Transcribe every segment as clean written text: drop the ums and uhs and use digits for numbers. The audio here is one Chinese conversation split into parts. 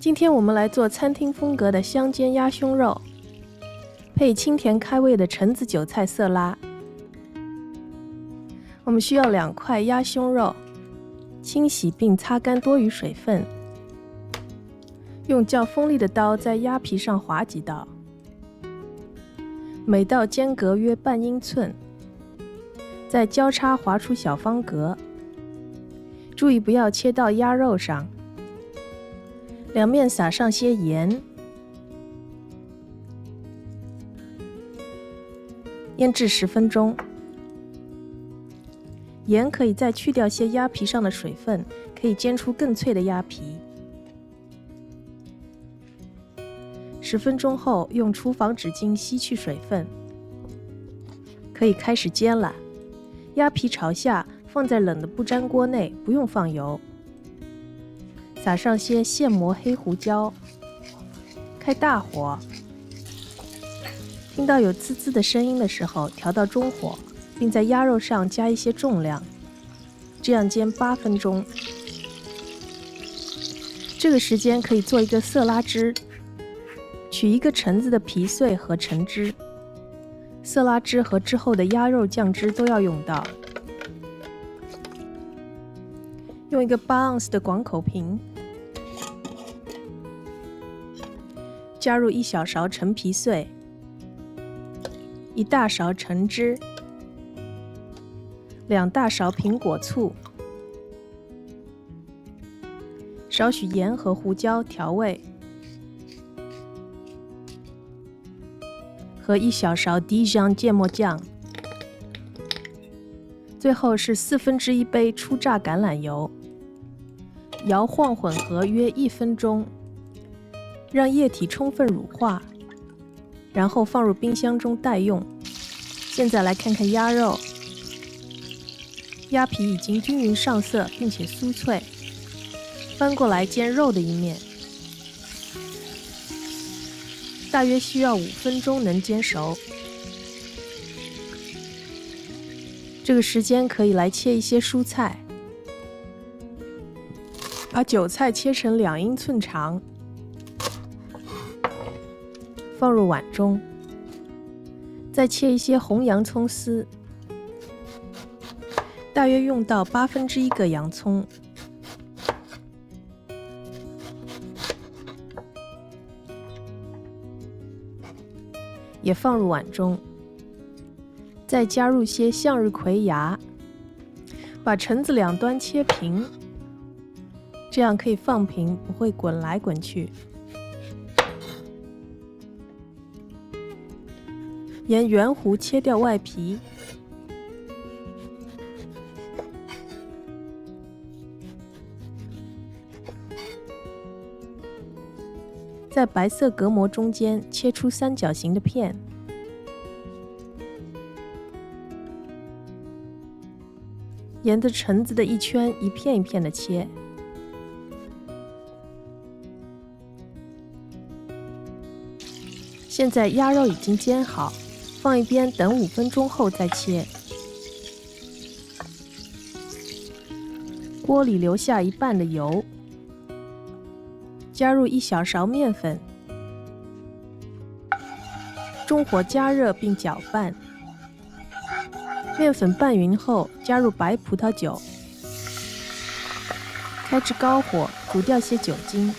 今天我们来做餐厅风格的香煎鸭胸肉，配清甜开胃的橙子韭菜色拉。我们需要2块鸭胸肉，清洗并擦干多余水分，用较锋利的刀在鸭皮上划几刀，每道间隔约半英寸，再交叉划出小方格，注意不要切到鸭肉上。两面撒上些盐，腌制10分钟。盐可以再去掉些鸭皮上的水分，可以煎出更脆的鸭皮。10分钟后，用厨房纸巾吸去水分，可以开始煎了。鸭皮朝下，放在冷的不粘锅内，不用放油。撒上些现磨黑胡椒，开大火，听到有滋滋的声音的时候，调到中火，并在鸭肉上加一些重量，这样煎8分钟。这个时间可以做一个色拉汁，取一个橙子的皮碎和橙汁，色拉汁和之后的鸭肉酱汁都要用到。用一个8盎司的广口瓶，加入1小勺橙皮碎，1大勺橙汁，2大勺苹果醋，少许盐和胡椒调味，和1小勺迪香芥末酱，最后是1/4杯初榨橄榄油。摇晃混合约1分钟，让液体充分乳化，然后放入冰箱中待用。现在来看看鸭肉，鸭皮已经均匀上色并且酥脆，翻过来煎肉的一面，大约需要5分钟能煎熟。这个时间可以来切一些蔬菜，把韭菜切成2英寸长，放入碗中，再切一些红洋葱丝，大约用到1/8个洋葱，也放入碗中，再加入些向日葵芽，把橙子两端切平，这样可以放平，不会滚来滚去。沿圆弧切掉外皮，在白色隔膜中间切出三角形的片，沿着橙子的一圈一片一片的切。现在鸭肉已经煎好，放一边等5分钟后再切。锅里留下1半的油，加入1小勺面粉，中火加热并搅拌。面粉拌匀后，加入白葡萄酒，开至高火煮掉些酒精。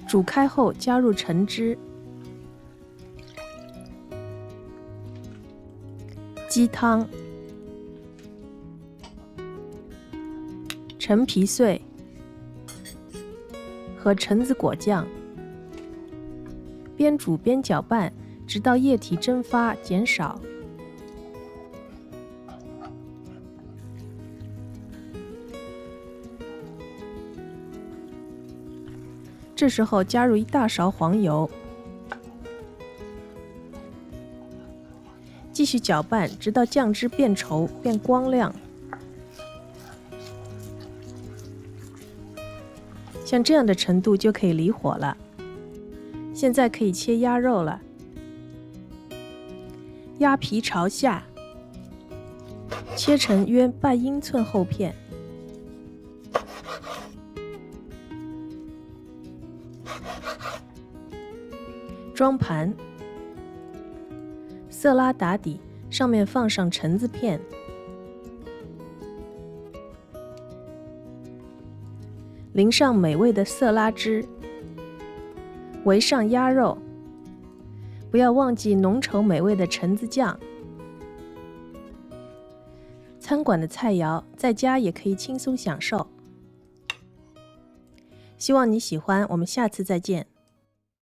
煮开后加入橙汁、鸡汤、橙皮碎和橙子果酱，边煮边搅拌，直到液体蒸发减少。这时候加入1大勺黄油，继续搅拌，直到酱汁变稠变光亮。像这样的程度就可以离火了。现在可以切鸭肉了，鸭皮朝下，切成约半英寸厚片。装盘，色拉打底，上面放上橙子片，淋上美味的色拉汁，围上鸭肉，不要忘记浓稠美味的橙子酱。餐馆的菜肴，在家也可以轻松享受。希望你喜欢，我们下次再见。